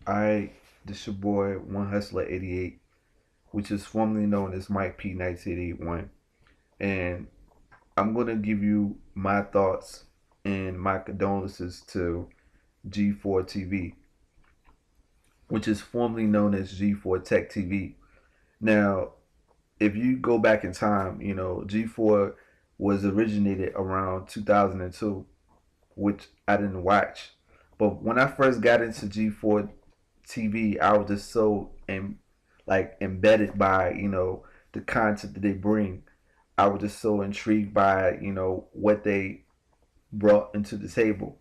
I, this your boy, One Hustler 88, which is formerly known as Mike P 1981. And I'm going to give you my thoughts and my condolences to G4TV, which is formerly known as G4 Tech TV. Now, if you go back in time, G4 was originated around 2002, which I didn't watch. But when I first got into G4 TV, I was just so embedded by the content that they bring. I was just so intrigued by what they brought into the table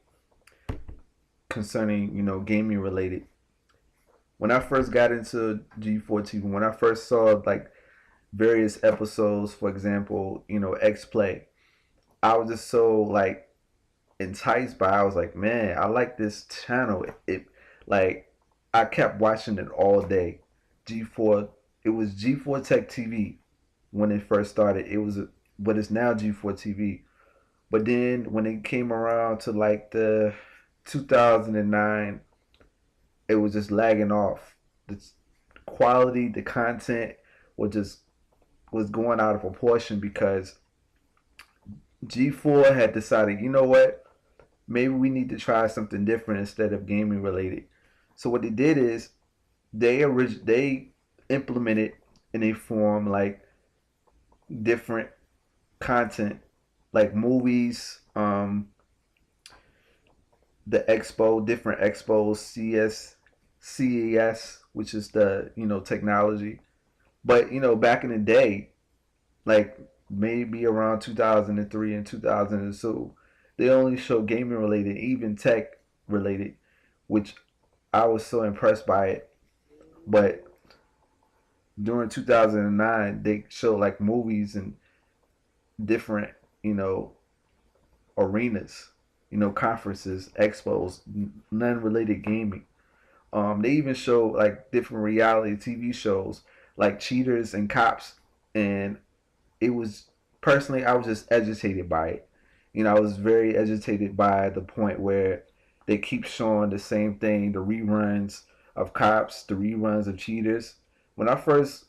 concerning gaming related. When I first got into G4 TV, when I first saw like various episodes, for example, X Play, I was just so like enticed by. I was like, man, I like this channel. It like I kept watching it all day. G4, it was G4 Tech TV when it first started. But it's now G4 TV. But then when it came around to like the 2009, it was just lagging off. The quality, the content was going out of proportion because G4 had decided, you know what, maybe we need to try something different instead of gaming related. So what they did is they implemented in a form like different content, like movies, the expo, different expos, CES, which is the technology. But back in the day, like maybe around 2003 and 2002, they only show gaming related, even tech related, which I was so impressed by it. But during 2009, they show like movies and different, you know, arenas, conferences, expos, non-related gaming. They even show like different reality TV shows like Cheaters and Cops, and it was personally I was just agitated by it. I was very agitated by the point where they keep showing the same thing, the reruns of Cops, the reruns of Cheaters. When I first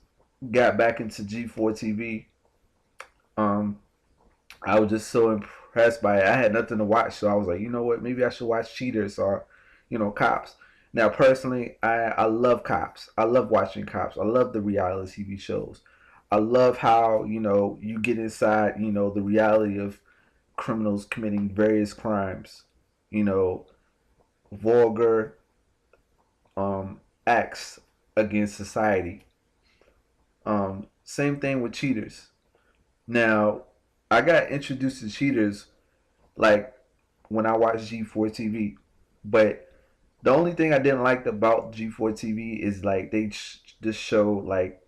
got back into G4 TV, um, I was just so impressed by it. I had nothing to watch, so I was like, you know what, maybe I should watch Cheaters or, Cops. Now, personally, I love Cops. I love watching Cops. I love the reality TV shows. I love how, you get inside, the reality of criminals committing various crimes, you know, vulgar acts against society. Same thing with Cheaters. Now, I got introduced to Cheaters like when I watched G4 TV, but the only thing I didn't like about G4 TV is like they just show like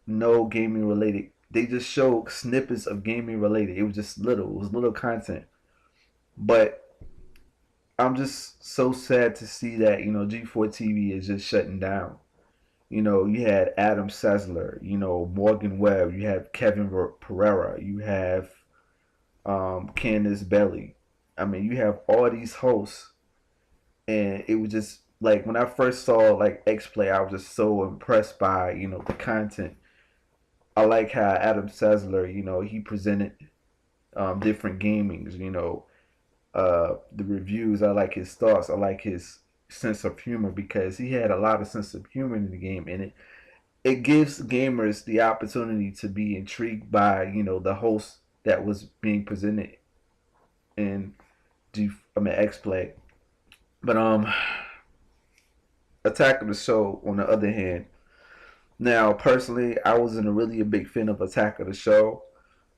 no gaming related. They just show snippets of gaming related. It was just little. It was little content. But I'm just so sad to see that G4 TV is just shutting down. You had Adam Sessler, Morgan Webb, you have Kevin Pereira, you have Candace Belly. I mean, you have all these hosts, and it was just like when I first saw like X Play, I was just so impressed by the content. I like how Adam Sessler, he presented different gamings, the reviews. I like his thoughts. I like his sense of humor because he had a lot of sense of humor in the game, and it gives gamers the opportunity to be intrigued by the host that was being presented in X Play. But Attack of the Show on the other hand. Now personally, I wasn't really a big fan of Attack of the Show,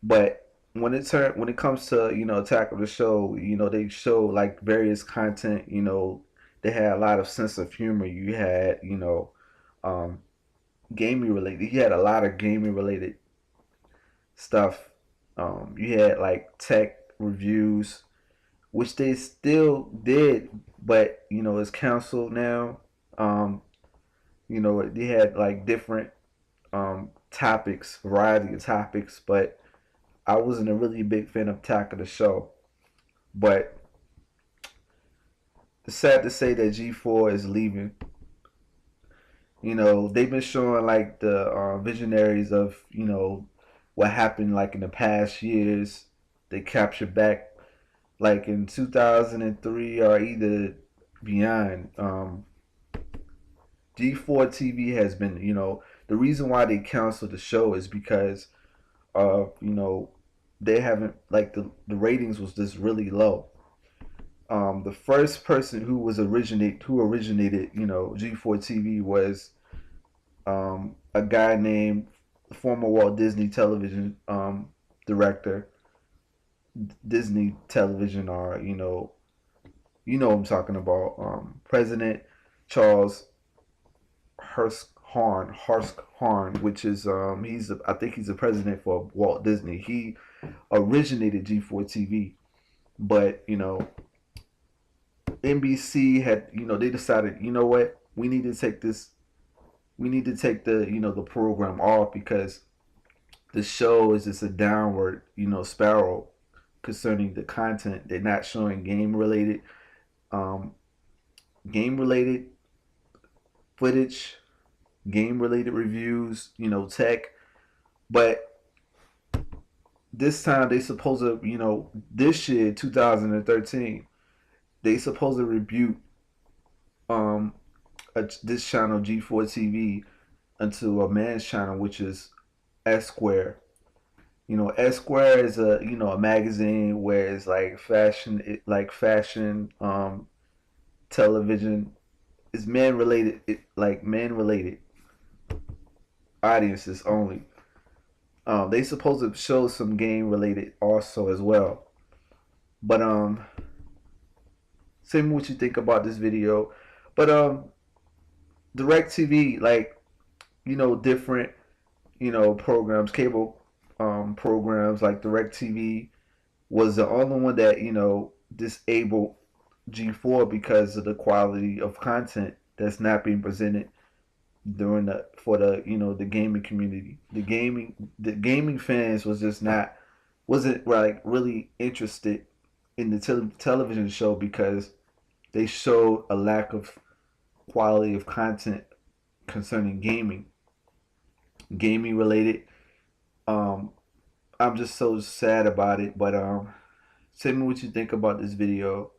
but when it comes to Attack of the Show, they show like various content. They had a lot of sense of humor. You had um, gaming related. You had a lot of gaming related stuff. You had like tech reviews, which they still did, but it's canceled now. Um, they had like different topics, variety of topics, but I wasn't a really big fan of Attack of the Show. But it's sad to say that G4 is leaving. You know, they've been showing like the visionaries of, you know, what happened like in the past years. They captured back like in 2003 or either beyond. G4 TV has been, you know, the reason why they canceled the show is because you know, they haven't like the ratings was just really low. The first person who originated, you know, G4 TV was a guy named former Walt Disney television director, Disney Television, or you know what I'm talking about, President Charles Harsk Horn, which is I think he's the president for Walt Disney. He originated G4 TV, but you know NBC had, you know, they decided, you know what, we need to take the, you know, the program off because the show is just a downward, you know, spiral concerning the content. They're not showing um, game related footage, game related reviews, you know, tech. But this time they supposed to, you know, this year 2013, they supposed to rebuke um this channel G4 TV into a man's channel, which is S Square. You know, S Square is a, you know, a magazine where it's like fashion, television. It's man related, like man related audiences only. They supposed to show some game related also as well. But tell me what you think about this video. But Direct TV, like, you know, different, you know, programs, cable programs like Direct TV was the only one that, you know, disabled G4 because of the quality of content that's not being presented during the for the, you know, the gaming community. The gaming fans was just not wasn't like really interested in the television show because they showed a lack of quality of content concerning gaming related. Um, I'm just so sad about it. But tell me what you think about this video.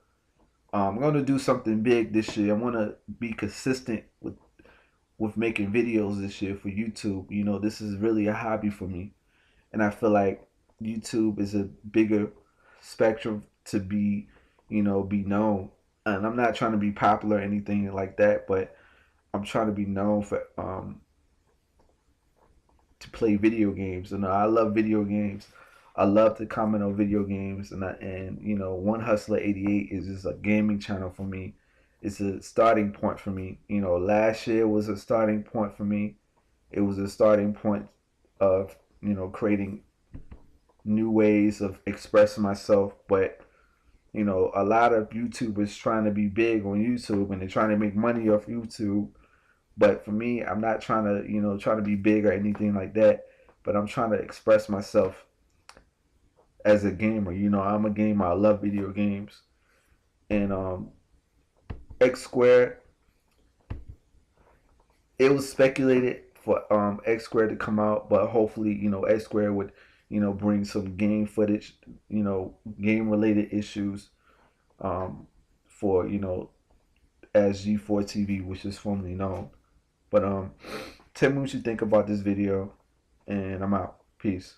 I'm gonna do something big this year. I want to be consistent with making videos this year for YouTube. You know, this is really a hobby for me, and I feel like YouTube is a bigger spectrum to be, you know, be known. And I'm not trying to be popular or anything like that, but I'm trying to be known for to play video games. And I love video games. I love to comment on video games, and you know, One Hustler 88 is just a gaming channel for me. It's a starting point for me. You know, last year was a starting point for me. It was a starting point of, you know, creating new ways of expressing myself. But you know, a lot of YouTubers trying to be big on YouTube and they're trying to make money off YouTube. But for me, I'm not trying to, you know, trying to be big or anything like that. But I'm trying to express myself as a gamer. You know, I'm a gamer. I love video games. And X Square, it was speculated for X Square to come out, but hopefully, you know, X Square would, you know, bring some game footage, you know, game related issues for, you know, as G4 TV, which is formerly known. But tell me what you think about this video, and I'm out. Peace.